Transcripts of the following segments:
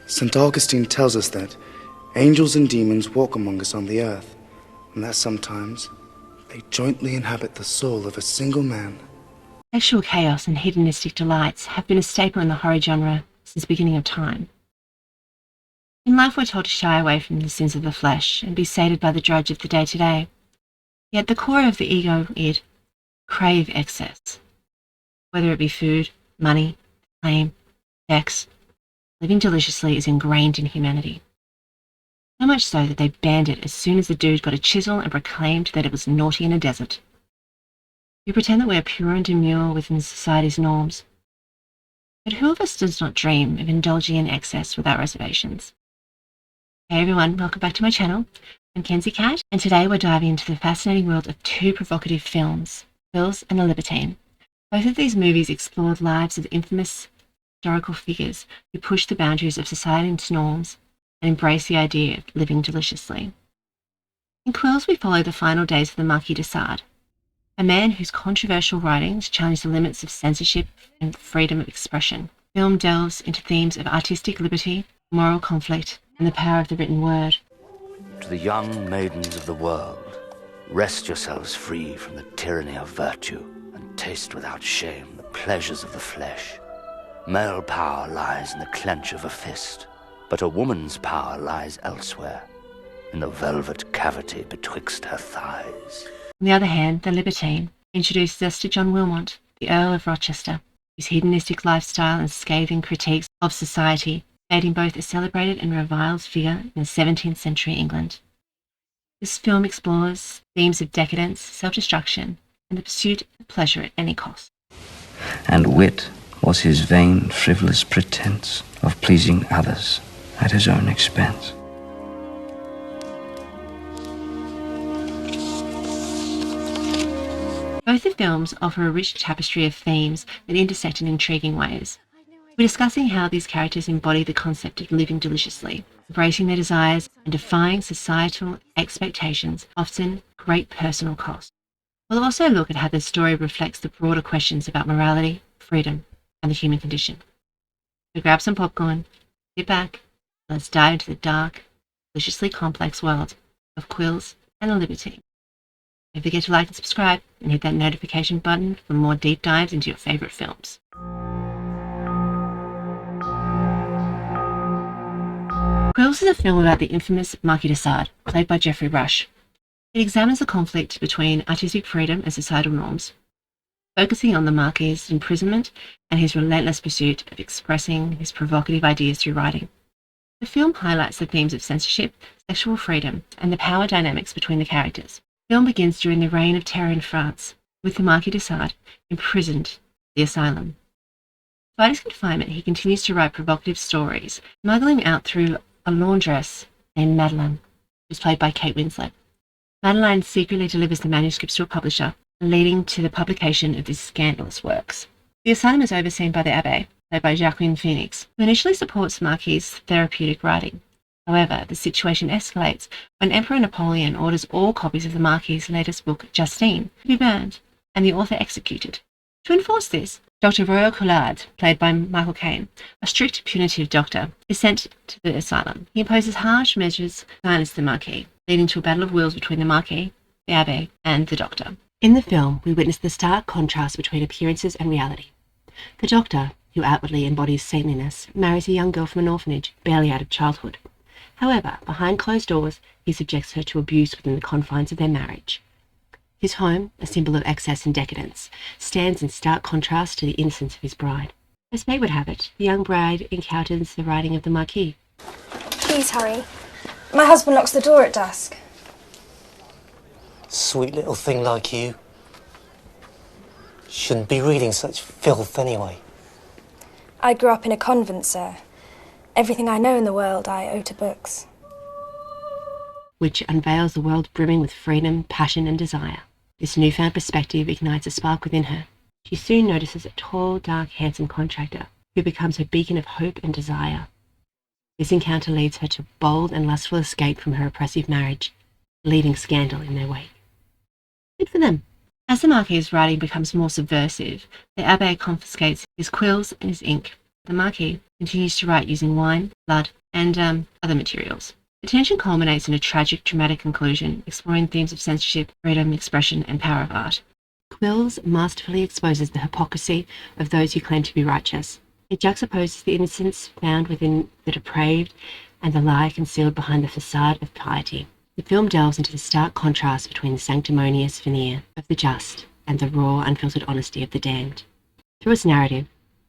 St. Augustine tells us that angels and demons walk among us on the earth, and that sometimes they jointly inhabit the soul of a single man. Sexual chaos and hedonistic delights have been a staple in the horror genre since the beginning of time. In life, we're told to shy away from the sins of the flesh and be sated by the drudge of the day-to-day. Yet at the core of the ego, id, crave excess. Whether it be food, money, fame, sex, living deliciously is ingrained in humanity. So much so that they banned it as soon as the dude got a chisel and proclaimed that it was naughty in a desert. We pretend that we are pure and demure within society's norms. But who of us does not dream of indulging in excess without reservations? Hey everyone, welcome back to my channel. I'm Kenzie Cat, and today we're diving into the fascinating world of two provocative films, Quills and The Libertine. Both of these movies explore the lives of infamous historical figures who push the boundaries of society's norms and embrace the idea of living deliciously. In Quills, we follow the final days of the Marquis de Sade, a man whose controversial writings challenge the limits of censorship and freedom of expression. The film delves into themes of artistic liberty, moral conflict, and the power of the written word. To the young maidens of the world, rest yourselves free from the tyranny of virtue, and taste without shame the pleasures of the flesh. Male power lies in the clench of a fist, but a woman's power lies elsewhere, in the velvet cavity betwixt her thighs. On the other hand, The Libertine introduces us to John Wilmot, the Earl of Rochester, whose hedonistic lifestyle and scathing critiques of society made him both a celebrated and reviled figure in 17th century England. This film explores themes of decadence, self-destruction, and the pursuit of pleasure at any cost. And wit was his vain, frivolous pretense of pleasing others at his own expense. Both the films offer a rich tapestry of themes that intersect in intriguing ways. We're discussing how these characters embody the concept of living deliciously, embracing their desires and defying societal expectations, often at great personal cost. We'll also look at how the story reflects the broader questions about morality, freedom, and the human condition. So grab some popcorn, sit back, and let's dive into the dark, deliciously complex world of Quills and The Libertine. Don't forget to like and subscribe, and hit that notification button for more deep dives into your favourite films. Quills is a film about the infamous Marquis de Sade, played by Geoffrey Rush. It examines the conflict between artistic freedom and societal norms, focusing on the Marquis's imprisonment and his relentless pursuit of expressing his provocative ideas through writing. The film highlights the themes of censorship, sexual freedom, and the power dynamics between the characters. The film begins during the Reign of Terror in France, with the Marquis de Sade imprisoned at the asylum. Despite his confinement, he continues to write provocative stories, smuggling out through a laundress named Madeleine, who's played by Kate Winslet. Madeleine secretly delivers the manuscripts to a publisher, leading to the publication of these scandalous works. The asylum is overseen by the Abbé, played by Joaquin Phoenix, who initially supports Marquis's therapeutic writing. However, the situation escalates when Emperor Napoleon orders all copies of the Marquis's latest book, Justine, to be burned, and the author executed. To enforce this, Dr. Royal Collard, played by Michael Caine, a strict punitive doctor, is sent to the asylum. He imposes harsh measures to silence the Marquis, leading to a battle of wills between the Marquis, the Abbé, and the doctor. In the film, we witness the stark contrast between appearances and reality. The doctor, who outwardly embodies saintliness, marries a young girl from an orphanage, barely out of childhood. However, behind closed doors, he subjects her to abuse within the confines of their marriage. His home, a symbol of excess and decadence, stands in stark contrast to the innocence of his bride. As fate would have it, the young bride encounters the writing of the Marquis. Please hurry. My husband locks the door at dusk. Sweet little thing like you. Shouldn't be reading such filth anyway. I grew up in a convent, sir. Everything I know in the world I owe to books. Which unveils the world brimming with freedom, passion, and desire. This newfound perspective ignites a spark within her. She soon notices a tall, dark, handsome contractor who becomes her beacon of hope and desire. This encounter leads her to bold and lustful escape from her oppressive marriage, leaving scandal in their wake. Good for them. As the Marquis's writing becomes more subversive, the Abbé confiscates his quills and his ink, The Marquis continues to write using wine, blood, and other materials. The tension culminates in a tragic, dramatic conclusion, exploring themes of censorship, freedom, expression, and power of art. Quills masterfully exposes the hypocrisy of those who claim to be righteous. It juxtaposes the innocence found within the depraved and the lie concealed behind the facade of piety. The film delves into the stark contrast between the sanctimonious veneer of the just and the raw, unfiltered honesty of the damned. Through its narrative,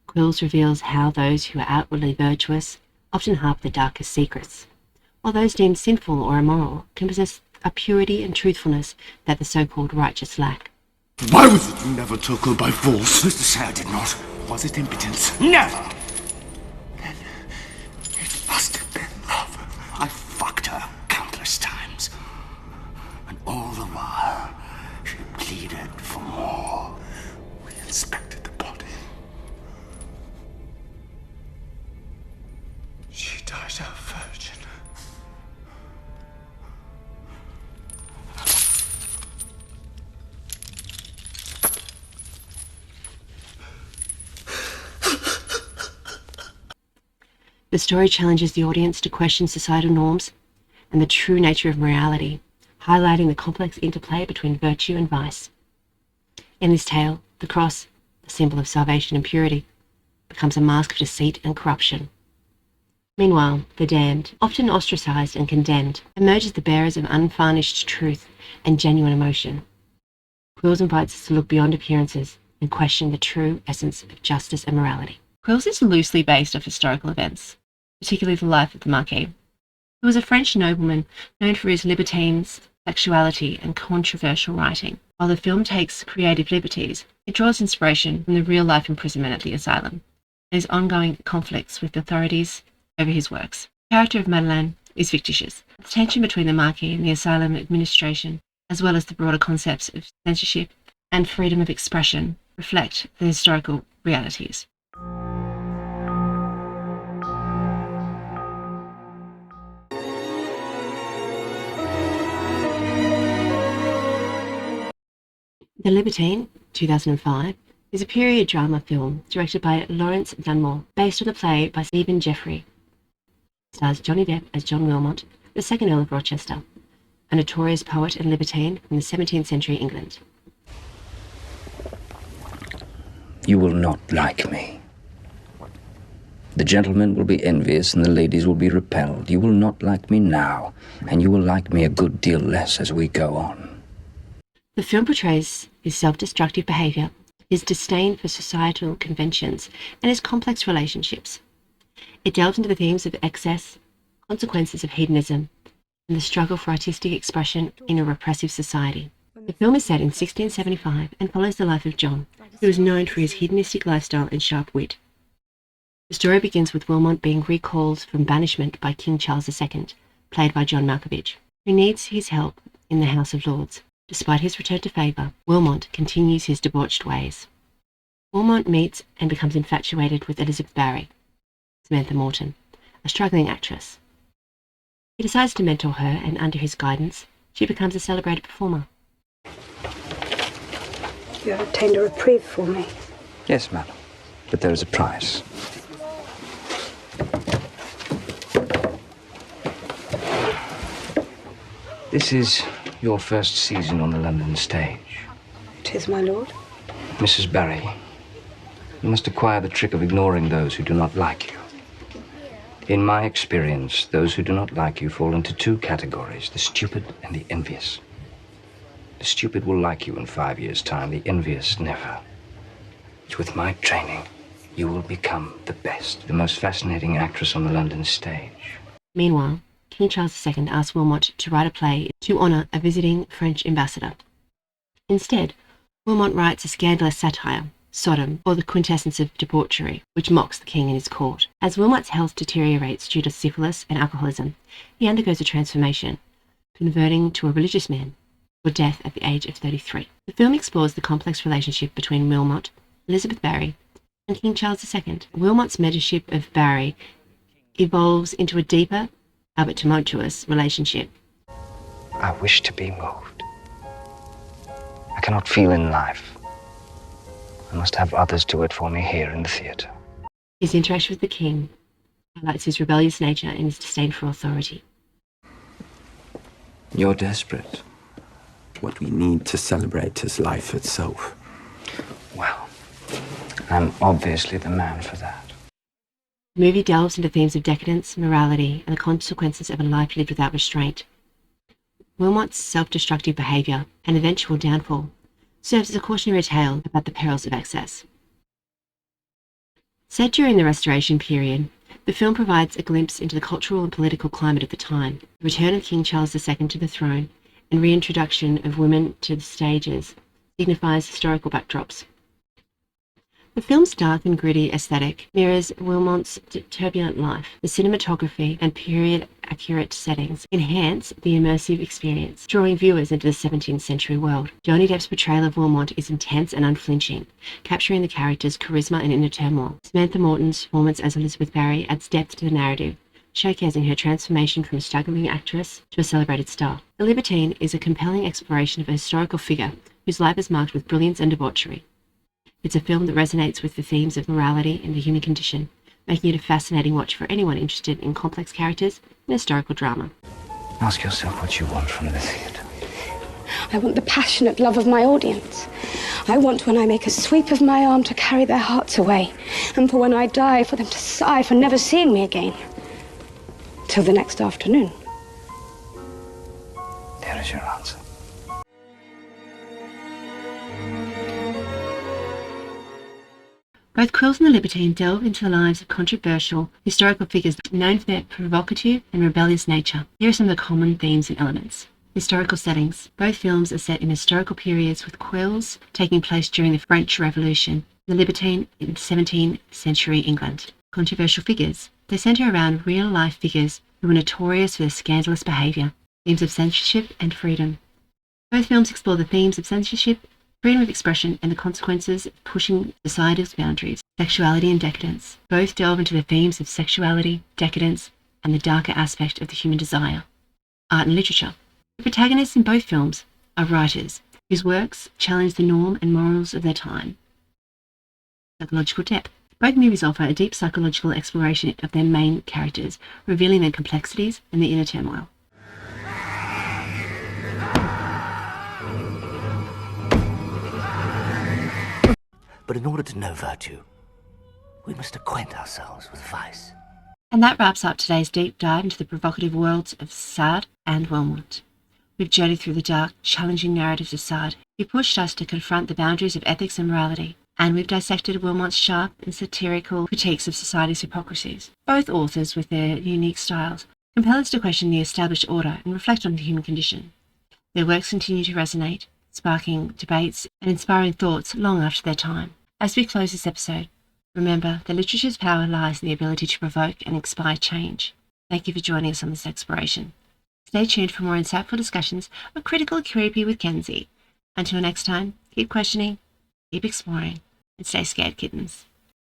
Quills reveals how those who are outwardly virtuous often harbour the darkest secrets, while those deemed sinful or immoral can possess a purity and truthfulness that the so-called righteous lack. Why was it you never took her by force? Mr. Sade did not. Was it impotence? Never! Then it must have been love. I fucked her countless times. And all the while, she pleaded for more. We inspected the body. She died a virgin. The story challenges the audience to question societal norms and the true nature of morality, highlighting the complex interplay between virtue and vice. In this tale, the cross, the symbol of salvation and purity, becomes a mask of deceit and corruption. Meanwhile, the damned, often ostracized and condemned, emerge as the bearers of unvarnished truth and genuine emotion. Quills invites us to look beyond appearances and question the true essence of justice and morality. Quills is loosely based off historical events, particularly the life of the Marquis, who was a French nobleman known for his libertines, sexuality, and controversial writing. While the film takes creative liberties, it draws inspiration from the real-life imprisonment at the asylum and his ongoing conflicts with authorities over his works. The character of Madeleine is fictitious. The tension between the Marquis and the asylum administration, as well as the broader concepts of censorship and freedom of expression, reflect the historical realities. The Libertine, 2005, is a period drama film directed by Lawrence Dunmore, based on a play by Stephen Jeffrey. It stars Johnny Depp as John Wilmot, the second Earl of Rochester, a notorious poet and libertine from the 17th century England. You will not like me. The gentlemen will be envious and the ladies will be repelled. You will not like me now, and you will like me a good deal less as we go on. The film portrays his self-destructive behaviour, his disdain for societal conventions, and his complex relationships. It delves into the themes of excess, consequences of hedonism, and the struggle for artistic expression in a repressive society. The film is set in 1675 and follows the life of John, who is known for his hedonistic lifestyle and sharp wit. The story begins with Wilmot being recalled from banishment by King Charles II, played by John Malkovich, who needs his help in the House of Lords. Despite his return to favour, Wilmot continues his debauched ways. Wilmot meets and becomes infatuated with Elizabeth Barry, Samantha Morton, a struggling actress. He decides to mentor her, and under his guidance, she becomes a celebrated performer. You have obtained a reprieve for me. Yes, madam, but there is a price. This is your first season on the London stage. 'Tis, my lord. Mrs. Barry, you must acquire the trick of ignoring those who do not like you. In my experience, those who do not like you fall into two categories, the stupid and the envious. The stupid will like you in 5 years' time, the envious never. But with my training, you will become the best, the most fascinating actress on the London stage. Meanwhile, King Charles II asked Wilmot to write a play to honour a visiting French ambassador. Instead, Wilmot writes a scandalous satire, Sodom, or the quintessence of debauchery, which mocks the king and his court. As Wilmot's health deteriorates due to syphilis and alcoholism, he undergoes a transformation, converting to a religious man, for death at the age of 33. The film explores the complex relationship between Wilmot, Elizabeth Barry, and King Charles II. Wilmot's mentorship of Barry evolves into a deeper, albeit tumultuous, relationship. I wish to be moved. I cannot feel in life. I must have others do it for me here in the theatre. His interaction with the king highlights his rebellious nature and his disdain for authority. You're desperate. What we need to celebrate is life itself. Well, I'm obviously the man for that. The movie delves into themes of decadence, morality, and the consequences of a life lived without restraint. Wilmot's self-destructive behaviour and eventual downfall serves as a cautionary tale about the perils of excess. Set during the Restoration period, the film provides a glimpse into the cultural and political climate of the time. The return of King Charles II to the throne and reintroduction of women to the stages signifies historical backdrops. The film's dark and gritty aesthetic mirrors Wilmot's turbulent life. The cinematography and period-accurate settings enhance the immersive experience, drawing viewers into the 17th century world. Johnny Depp's portrayal of Wilmot is intense and unflinching, capturing the character's charisma and inner turmoil. Samantha Morton's performance as Elizabeth Barry adds depth to the narrative, showcasing her transformation from a struggling actress to a celebrated star. The Libertine is a compelling exploration of a historical figure whose life is marked with brilliance and debauchery. It's a film that resonates with the themes of morality and the human condition, making it a fascinating watch for anyone interested in complex characters and historical drama. Ask yourself what you want from the theatre. I want the passionate love of my audience. I want, when I make a sweep of my arm, to carry their hearts away, and for when I die, for them to sigh for never seeing me again. Till the next afternoon. There is your answer. Both Quills and The Libertine delve into the lives of controversial historical figures known for their provocative and rebellious nature. Here are some of the common themes and elements. Historical settings. Both films are set in historical periods, with Quills taking place during the French Revolution, The Libertine in 17th century England. Controversial figures. They centre around real-life figures who were notorious for their scandalous behaviour. Themes of censorship and freedom. Both films explore the themes of censorship, freedom of expression, and the consequences of pushing society's boundaries. Sexuality and decadence. Both delve into the themes of sexuality, decadence, and the darker aspect of the human desire. Art and literature. The protagonists in both films are writers whose works challenge the norm and morals of their time. Psychological depth. Both movies offer a deep psychological exploration of their main characters, revealing their complexities and the inner turmoil. But in order to know virtue, we must acquaint ourselves with vice. And that wraps up today's deep dive into the provocative worlds of Sade and Wilmot. We've journeyed through the dark, challenging narratives of Sade. He pushed us to confront the boundaries of ethics and morality, and we've dissected Wilmot's sharp and satirical critiques of society's hypocrisies. Both authors, with their unique styles, compel us to question the established order and reflect on the human condition. Their works continue to resonate, sparking debates and inspiring thoughts long after their time. As we close this episode, remember that literature's power lies in the ability to provoke and inspire change. Thank you for joining us on this exploration. Stay tuned for more insightful discussions of Critical Creepy with Kenzie. Until next time, keep questioning, keep exploring, and stay scared, kittens.